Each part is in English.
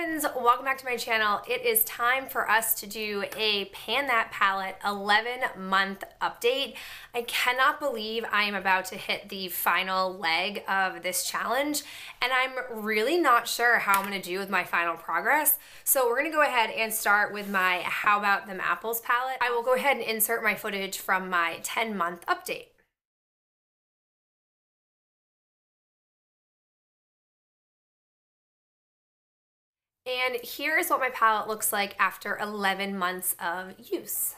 friends, welcome back to my channel. It is time for us to do a Pan That Palette 11-month update. I cannot believe I am about to hit the final leg of this challenge, and I'm really not sure how I'm going to do with my final progress. So we're going to go ahead and start with my How About Them Apples palette. I will go ahead and insert my footage from my 10-month update. And here is what my palette looks like after 11 months of use.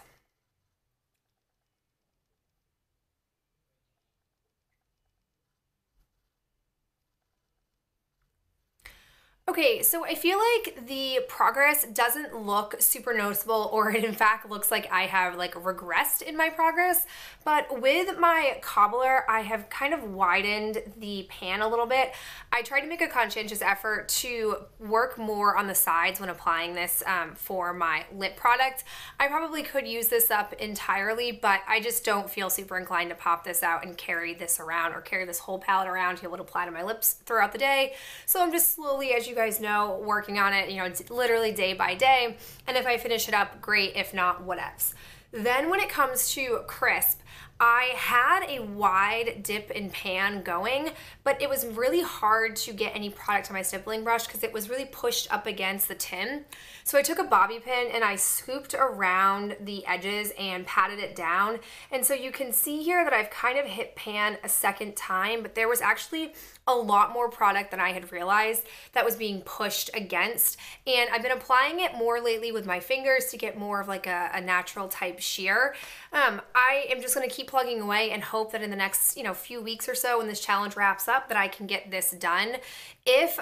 Okay, so I feel like the progress doesn't look super noticeable, or it in fact looks like I have like regressed in my progress, but with my cobbler, I have kind of widened the pan a little bit. I tried to make a conscientious effort to work more on the sides when applying this for my lip product. I probably could use this up entirely, but I just don't feel super inclined to pop this out and carry this around, or carry this whole palette around to be able to apply to my lips throughout the day. So I'm just slowly, as you guys know, working on it, it's literally day by day, and if I finish it up, great. If not, whatevs. Then when it comes to crisp, I had a wide dip and pan going, but it was really hard to get any product on my stippling brush because it was really pushed up against the tin. So I took a bobby pin and I scooped around the edges and patted it down. And so you can see here that I've kind of hit pan a second time, but there was actually a lot more product than I had realized that was being pushed against. And I've been applying it more lately with my fingers to get more of like a natural type sheer. I am just going to keep plugging away and hope that in the next few weeks or so, when this challenge wraps up, that I can get this done. If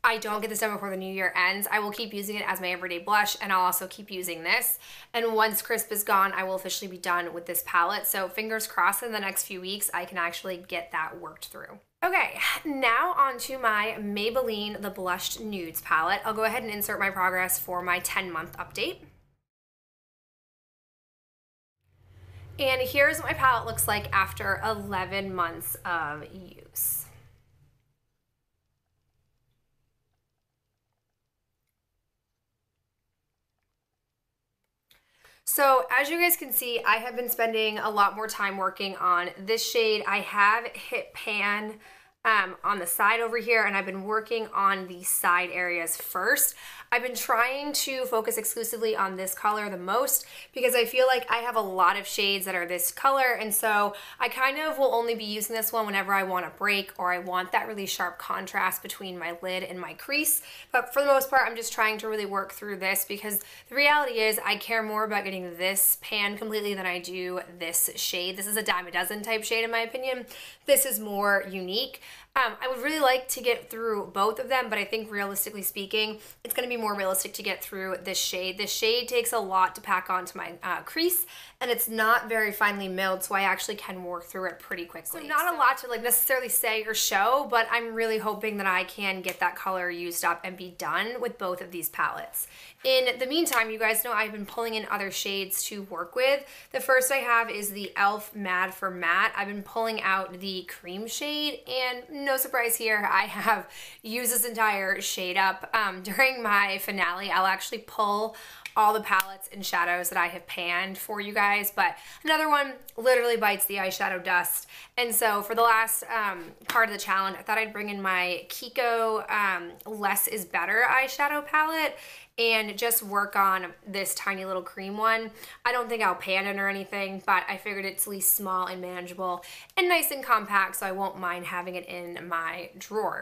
I don't get this done before the new year ends, I will keep using it as my everyday blush, and I'll also keep using this. And once crisp is gone, I will officially be done with this palette. So fingers crossed in the next few weeks I can actually get that worked through. Okay, now on to my Maybelline The Blushed Nudes palette. I'll go ahead and insert my progress for my 10-month update. And here's what my palette looks like after 11 months of use. So as you guys can see, I have been spending a lot more time working on this shade. I have hit pan on the side over here, and I've been working on the side areas first. I've been trying to focus exclusively on this color the most because I feel like I have a lot of shades that are this color, and so I kind of will only be using this one whenever I want a break or I want that really sharp contrast between my lid and my crease. But for the most part, I'm just trying to really work through this because the reality is I care more about getting this pan completely than I do this shade. This is a dime a dozen type shade in my opinion. This is more unique. I would really like to get through both of them, but I think realistically speaking, it's going to be more realistic to get through this shade. This shade takes a lot to pack onto my crease, and it's not very finely milled, so I actually can work through it pretty quickly. So not a lot to necessarily say or show, but I'm really hoping that I can get that color used up and be done with both of these palettes. In the meantime, you guys know I've been pulling in other shades to work with. The first I have is the e.l.f. Mad for Matte. I've been pulling out the cream shade, and no surprise here, I have used this entire shade up. During my finale, I'll actually pull all the palettes and shadows that I have panned for you guys, but another one literally bites the eyeshadow dust. And so for the last part of the challenge, I thought I'd bring in my Kiko Less is Better eyeshadow palette and just work on this tiny little cream one. I don't think I'll pan it or anything, but I figured it's at least small and manageable and nice and compact, so I won't mind having it in my drawer.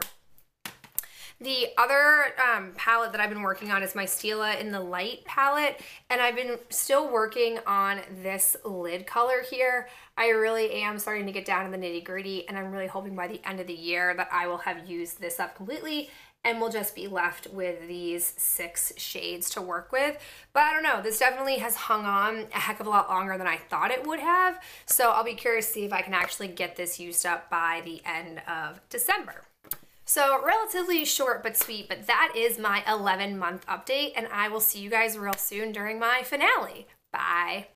The other palette that I've been working on is my Stila in the Light palette, and I've been still working on this lid color here. I really am starting to get down to the nitty-gritty, and I'm really hoping by the end of the year that I will have used this up completely and we'll just be left with these 6 shades to work with. But I don't know, this definitely has hung on a heck of a lot longer than I thought it would have, so I'll be curious to see if I can actually get this used up by the end of December. So relatively short but sweet, but that is my 11-month update, and I will see you guys real soon during my finale. Bye.